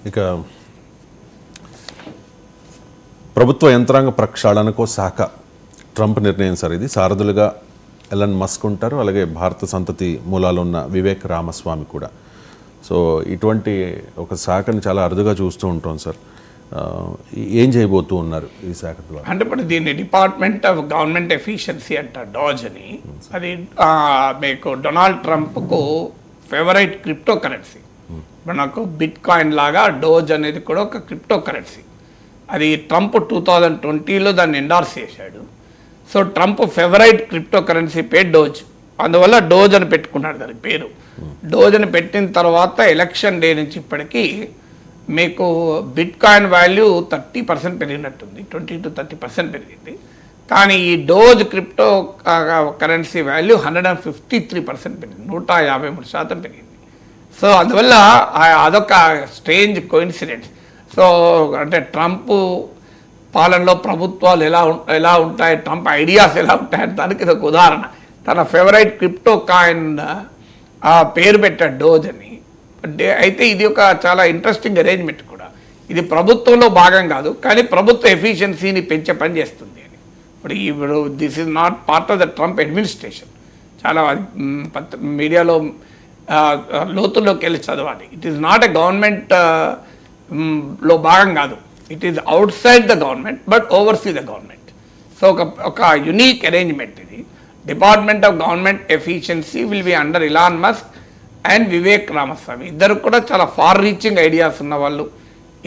ఇక ప్రభుత్వ యంత్రాంగ ప్రక్షాళనకు శాఖ ట్రంప్ నిర్ణయం సార్ ఇది. సారథులుగా ఎలన్ మస్క్ ఉంటారు, అలాగే భారత సంతతి మూలాలు ఉన్న వివేక్ రామస్వామి కూడా. సో ఇటువంటి ఒక శాఖని చాలా అరుదుగా చూస్తూ ఉంటాం సార్. ఏం చేయబోతూ ఉన్నారు ఈ శాఖ ద్వారా? అంటే ఇప్పుడు దీన్ని డిపార్ట్మెంట్ ఆఫ్ గవర్నమెంట్ ఎఫిషియన్సీ అంటారు, డాజ్ అని. అది మీకు డొనాల్డ్ ట్రంప్కు ఫేవరైట్ క్రిప్టో కరెన్సీ. మనకు బిట్ కాయిన్ లాగా డోజ్ అనేది కూడా ఒక క్రిప్టో కరెన్సీ. అది ట్రంప్ 2020లో దాన్ని ఎండార్స్ చేశాడు. So Trump favourite crypto currency పేరు డోజ్, అందువల్ల డోజ్ అని పెట్టుకున్నాడు దాని పేరు. డోజ్ అని పెట్టిన తర్వాత ఎలక్షన్ డే నుంచి ఇప్పటికీ మీకు బిట్ కాయిన్ వాల్యూ 30% పెరిగినట్టుంది, 20 to 30% పెరిగింది. కానీ ఈ డోజ్ క్రిప్టో కరెన్సీ వాల్యూ 153% పెరిగింది, 153% పెరిగింది. సో అందువల్ల అదొక స్ట్రేంజ్ కోఇన్సిడెన్స్. సో అంటే ట్రంప్ పాలనలో ప్రభుత్వాలు ఎలా ఉంటాయి, ట్రంప్ ఐడియాస్ ఎలా ఉంటాయని దానికి ఇది ఒక ఉదాహరణ. తన ఫేవరైట్ క్రిప్టో కాయిన్ పేరు పెట్టాడు డోజ్ అని. అయితే ఇది ఒక చాలా ఇంట్రెస్టింగ్ అరేంజ్మెంట్ కూడా. ఇది ప్రభుత్వంలో భాగం కాదు, కానీ ప్రభుత్వ ఎఫిషియన్సీని పెంచే పని చేస్తుంది అని. ఇప్పుడు this is not part of the Trump administration. చాలా మీడియాలో లోతుల్లోకి వెళ్ళి చదవాలి. It is not a government లో భాగం కాదు, it is out side the government but overseas the government. So ఒక యునీక్ అరేంజ్మెంట్ ఇది. Department of government efficiency will be under Elon Musk and Vivek Ramaswamy. ఇద్దరు కూడా చాలా ఫార్ రీచింగ్ ఐడియాస్ ఉన్నవాళ్ళు,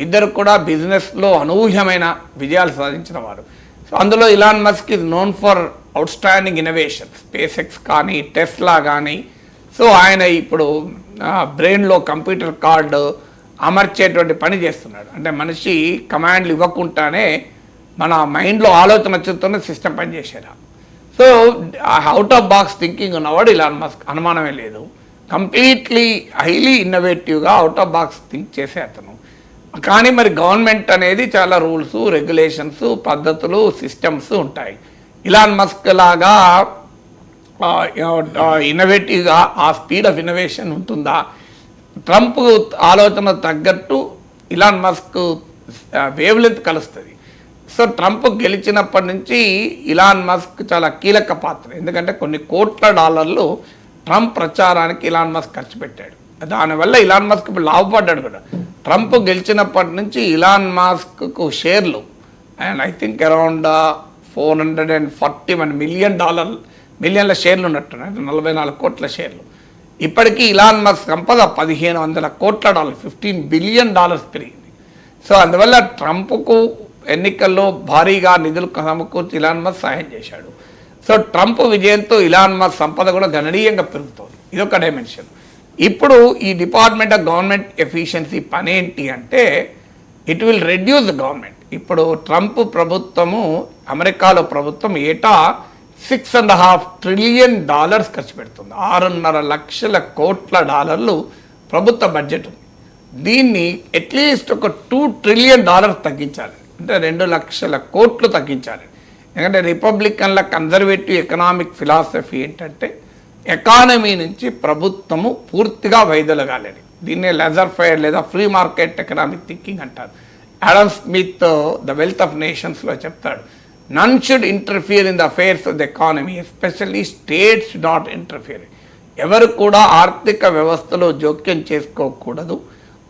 ఇద్దరు కూడా బిజినెస్లో అనూహ్యమైన విజయాలు సాధించిన వారు. సో అందులో Elon Musk is known for out standing innovation, space X కానీ టెస్లా కానీ. సో ఆయన ఇప్పుడు బ్రెయిన్లో కంప్యూటర్ కార్డు అమర్చేటువంటి పని చేస్తున్నాడు. అంటే మనిషి కమాండ్లు ఇవ్వకుండానే మన మైండ్లో ఆలోచన వచ్చుతున్న సిస్టమ్ పనిచేసేలా. So out of box thinking ఉన్నవాడు ఇలాన్ మస్క్, అనుమానమే లేదు. కంప్లీట్లీ హైలీ ఇన్నోవేటివ్గా అవుట్ ఆఫ్ బాక్స్ థింక్ చేసే అతను. కానీ మరి గవర్నమెంట్ అనేది చాలా రూల్స్, రెగ్యులేషన్స్, పద్ధతులు, సిస్టమ్స్ ఉంటాయి. ఇలాన్ మస్క్ లాగా ఇన్నోవేటివ్గా ఆ స్పీడ్ ఆఫ్ ఇన్నోవేషన్ ఉంటుందా? ట్రంప్ ఆలోచన తగ్గట్టు ఇలాన్ మస్క్ వేవ్ లెంత్ కలుస్తుంది. సో ట్రంప్ గెలిచినప్పటి నుంచి ఇలాన్ మస్క్ చాలా కీలక పాత్ర. ఎందుకంటే కొన్ని కోట్ల డాలర్లు ట్రంప్ ప్రచారానికి ఇలాన్ మస్క్ ఖర్చు పెట్టాడు. దానివల్ల ఇలాన్ మస్క్ ఇప్పుడు లాభపడ్డాడు కూడా. ట్రంప్ గెలిచినప్పటి నుంచి ఇలాన్ మస్క్కు షేర్లు అండ్ ఐ థింక్ అరౌండ్ $441 మిలియన్ల షేర్లు ఉన్నట్టున్నాయి, 44 కోట్ల షేర్లు. ఇప్పటికీ ఇలాన్ మస్క్ సంపద $1,500 కోట్ల, $15 బిలియన్ పెరిగింది. సో అందువల్ల ట్రంప్కు ఎన్నికల్లో భారీగా నిధులు సమకూర్చి ఇలాన్ మస్క్ సహాయం చేశాడు. సో ట్రంప్ విజయంతో ఇలాన్ మస్క్ సంపద కూడా గణనీయంగా పెరుగుతుంది. ఇదొక డైమెన్షన్. ఇప్పుడు ఈ డిపార్ట్మెంట్ ఆఫ్ గవర్నమెంట్ ఎఫిషియన్సీ పని ఏంటి అంటే it will reduce the government. ఇప్పుడు ట్రంప్ ప్రభుత్వము, అమెరికాలో ప్రభుత్వం ఏటా $6.5 ట్రిలియన్ ఖర్చు పెడుతుంది. 6.5 లక్షల కోట్ల డాలర్లు ప్రభుత్వ బడ్జెట్ ఉంది. దీన్ని అట్లీస్ట్ ఒక $2 ట్రిలియన్ తగ్గించాలి, అంటే 2 లక్షల కోట్లు తగ్గించాలి. ఎందుకంటే రిపబ్లికన్ల కన్జర్వేటివ్ ఎకనామిక్ ఫిలాసఫీ ఏంటంటే ఎకానమీ నుంచి ప్రభుత్వము పూర్తిగా వైదొలగాలని. దీన్నే లెజర్ ఫెయిర్ లేదా ఫ్రీ మార్కెట్ ఎకనామిక్ థింకింగ్ అంటారు. Adam Smith the wealth of నేషన్స్లో చెప్తాడు, none should interfere in the affairs of the economy, especially states should not interfere. ఎవరు కూడా ఆర్థిక వ్యవస్థలో జోక్యం చేసుకోకూడదు,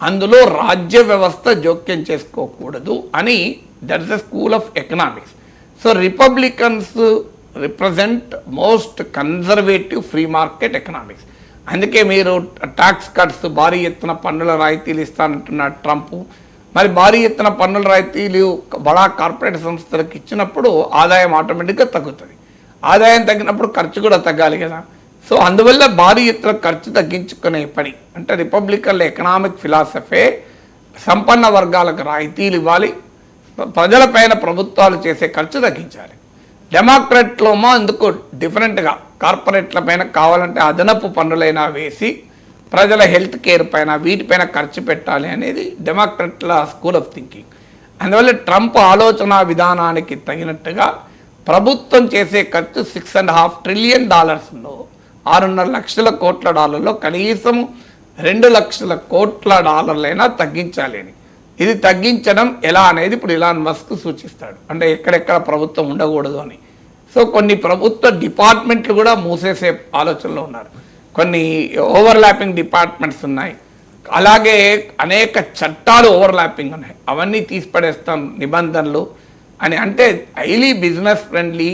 అందులో రాజ్య వ్యవస్థ జోక్యం చేసుకోకూడదు అని that is the school of economics. So Republicans represent most conservative free market economics. అందుకే మీరు ట్యాక్స్ కట్స్, భారీ ఎత్తున పన్నుల రాయితీలు ఇస్తానంటున్నాడు ట్రంప్. మరి భారీ ఎత్తున పన్నుల రాయితీలు బడా కార్పొరేట్ సంస్థలకు ఇచ్చినప్పుడు ఆదాయం ఆటోమేటిక్గా తగ్గుతుంది. ఆదాయం తగ్గినప్పుడు ఖర్చు కూడా తగ్గాలి కదా. సో అందువల్ల భారీ ఎత్తున ఖర్చు తగ్గించుకునే పని. అంటే రిపబ్లికన్ ఎకనామిక్ ఫిలాసఫీ సంపన్న వర్గాలకు రాయితీలు ఇవ్వాలి, ప్రజలపైన ప్రభుత్వాలు చేసే ఖర్చు తగ్గించాలి. డెమోక్రాట్లోమో ఎందుకు డిఫరెంట్గా కార్పొరేట్ల పైన కావాలంటే అదనపు పన్నులైనా వేసి ప్రజల హెల్త్ కేర్ పైన వీటిపైన ఖర్చు పెట్టాలి అనేది డెమోక్రాట్ల స్కూల్ ఆఫ్ థింకింగ్. అందువల్ల ట్రంప్ ఆలోచన విధానానికి తగినట్టుగా ప్రభుత్వం చేసే ఖర్చు $6.5 ట్రిలియన్ 6.5 లక్షల కోట్ల డాలర్లో కనీసం $2 లక్షల కోట్ల డాలర్లైనా తగ్గించాలి అని. ఇది తగ్గించడం ఎలా అనేది ఇప్పుడు ఇలాన్ మస్క్ సూచిస్తాడు. అంటే ఎక్కడెక్కడ ప్రభుత్వం ఉండకూడదు అని. సో కొన్ని ప్రభుత్వ డిపార్ట్మెంట్లు కూడా మూసేసే ఆలోచనలో ఉన్నారు. కొన్ని ఓవర్లాపింగ్ డిపార్ట్మెంట్స్ ఉన్నాయి, అలాగే అనేక చట్టాలు ఓవర్లాపింగ్ ఉన్నాయి, అవన్నీ తీసిపడేస్తాం నిబంధనలు అని. అంటే హైలీ బిజినెస్ ఫ్రెండ్లీ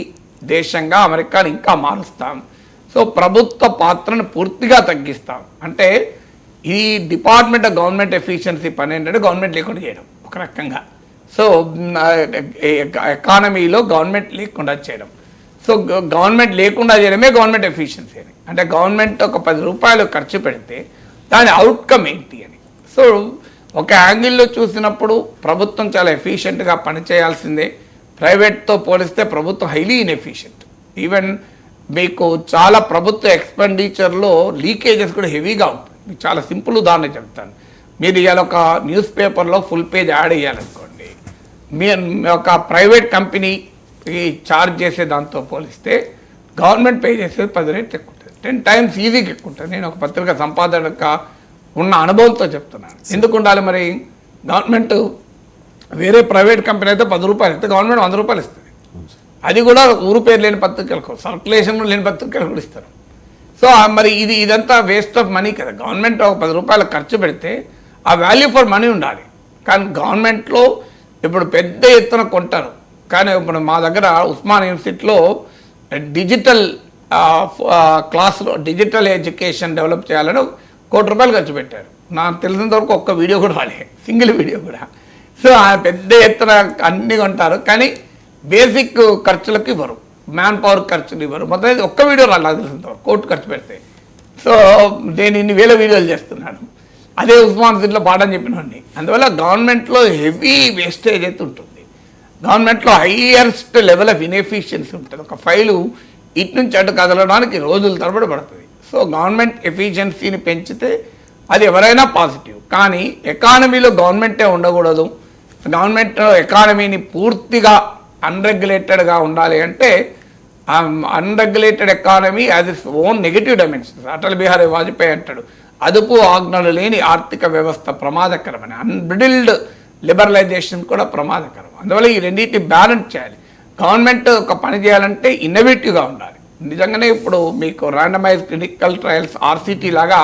దేశంగా అమెరికాని ఇంకా మారుస్తాం. సో ప్రభుత్వ పాత్రను పూర్తిగా తగ్గిస్తాం. అంటే ఈ డిపార్ట్మెంట్ ఆఫ్ గవర్నమెంట్ ఎఫిషియన్సీ పని ఏంటంటే గవర్నమెంట్ లేకుండా చేయడం ఒక రకంగా. సో ఎకానమీలో గవర్నమెంట్ లేకుండా చేయడం. సో గవర్నమెంట్ లేకుండా చేయడమే గవర్నమెంట్ ఎఫిషియన్సీ అని. అంటే గవర్నమెంట్ ఒక ₹10 ఖర్చు పెడితే దాని అవుట్కమ్ ఏంటి అని. సో ఒక యాంగిల్లో చూసినప్పుడు ప్రభుత్వం చాలా ఎఫిషియెంట్గా పనిచేయాల్సిందే. ప్రైవేట్తో పోలిస్తే ప్రభుత్వం హైలీ ఇన్ఎఫిషియెంట్. ఈవెన్ మీకు చాలా ప్రభుత్వ ఎక్స్పెండిచర్లో లీకేజెస్ కూడా హెవీగా ఉంటుంది. మీకు చాలా సింపుల్ ఉదాహరణ చెప్తాను. మీరు ఇవాళ ఒక న్యూస్ పేపర్లో ఫుల్ పేజ్ యాడ్ వేయాలనుకోండి, మీ ఒక ప్రైవేట్ కంపెనీకి ఛార్జ్ చేసే దాంతో పోలిస్తే గవర్నమెంట్ పే చేసేది 10 రెట్లు ఎక్కువ ఉంటుంది, 10 times ఈజీగా ఎక్కువ ఉంటుంది. నేను ఒక పత్రిక సంపాదనగా ఉన్న అనుభవంతో చెప్తున్నాను. ఎందుకు ఉండాలి మరి? గవర్నమెంట్ వేరే ప్రైవేట్ కంపెనీ అయితే ₹10 ఇస్తే గవర్నమెంట్ ₹100 ఇస్తుంది. అది కూడా ఊరు పేరు లేని పత్రికలకు, సర్క్యులేషన్ లేని పత్రికలు కూడా ఇస్తారు. సో మరి ఇదంతా వేస్ట్ ఆఫ్ మనీ కదా. గవర్నమెంట్ ఒక ₹10 ఖర్చు పెడితే ఆ వాల్యూ ఫర్ మనీ ఉండాలి. కానీ గవర్నమెంట్లో ఇప్పుడు పెద్ద ఎత్తున కొంటారు. కానీ ఇప్పుడు మా దగ్గర ఉస్మాన్ యూనివర్సిటీలో డిజిటల్ క్లాస్లో డిజిటల్ ఎడ్యుకేషన్ డెవలప్ చేయాలని ₹1 కోటి ఖర్చు పెట్టారు. నాకు తెలిసినంత వరకు ఒక్క వీడియో కూడా రాలే, సింగిల్ వీడియో కూడా. సో పెద్ద ఎత్తున అన్నీ కొంటారు, కానీ బేసిక్ ఖర్చులకు ఇవ్వరు, మ్యాన్ పవర్ ఖర్చులు ఇవ్వరు. మొత్తం ఒక్క వీడియో రాలేదు తెలిసినంత వరకు ₹1 కోటి ఖర్చు పెడితే. సో నేను ఇన్ని వేల వీడియోలు చేస్తున్నాను. అదే ఉస్మాన్ సిటీలో పాఠం చెప్పినండి. అందువల్ల గవర్నమెంట్లో హెవీ వేస్టేజ్ అయితే ఉంటుంది. గవర్నమెంట్లో హైయెస్ట్ లెవెల్ ఆఫ్ ఇన్ఎఫిషియన్సీ ఉంటుంది. ఒక ఫైలు ఇటు నుంచి అటు కదలడానికి రోజుల తరబడి పడుతుంది. సో గవర్నమెంట్ ఎఫిషియన్సీని పెంచితే అది ఎవరైనా పాజిటివ్. కానీ ఎకానమీలో గవర్నమెంటే ఉండకూడదు. గవర్నమెంట్ ఎకానమీని పూర్తిగా అన్రెగ్యులేటెడ్గా ఉండాలి. అంటే అన్రెగ్యులేటెడ్ ఎకానమీ అది own negative dimensions. Atal Bihari Vajpayee అంటాడు, అదుపు ఆజ్ఞలు లేని ఆర్థిక వ్యవస్థ ప్రమాదకరమని. అన్బ్రిడిల్డ్ లిబరలైజేషన్ కూడా ప్రమాదకరం. అందువల్ల ఈ రెండింటిని బ్యాలెన్స్ చేయాలి. గవర్నమెంట్ ఒక పని చేయాలంటే ఇన్నోవేటివ్గా ఉండాలి. నిజంగానే ఇప్పుడు మీకు ర్యాండమైజ్ క్లినికల్ ట్రయల్స్ RCT లాగా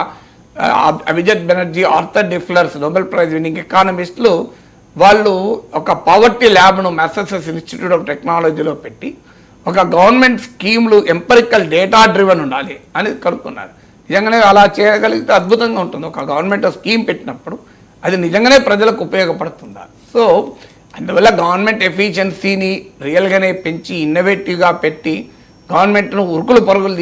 అభిజిత్ బెనర్జీ, ఆర్థర్ డిఫ్లర్స్, నోబెల్ ప్రైజ్ విన్నింగ్ ఎకానమిస్టులు వాళ్ళు ఒక పావర్టీ ల్యాబ్ను మ్యాసచ్యూసెట్స్ ఇన్స్టిట్యూట్ ఆఫ్ టెక్నాలజీలో పెట్టి ఒక గవర్నమెంట్ స్కీమ్లు ఎంపరికల్ డేటా డ్రివెన్ ఉండాలి అని కనుక్కున్నారు. నిజంగానే అలా చేయగలిగితే అద్భుతంగా ఉంటుంది. ఒక గవర్నమెంట్ స్కీమ్ పెట్టినప్పుడు అది నిజంగానే ప్రజలకు ఉపయోగపడుతుందా. సో అందువల్ల గవర్నమెంట్ ఎఫిషియన్సీని రియల్గానే పెంచి ఇన్నోవేటివ్గా పెట్టి గవర్నమెంట్ను ఉరుకులు పరుగులు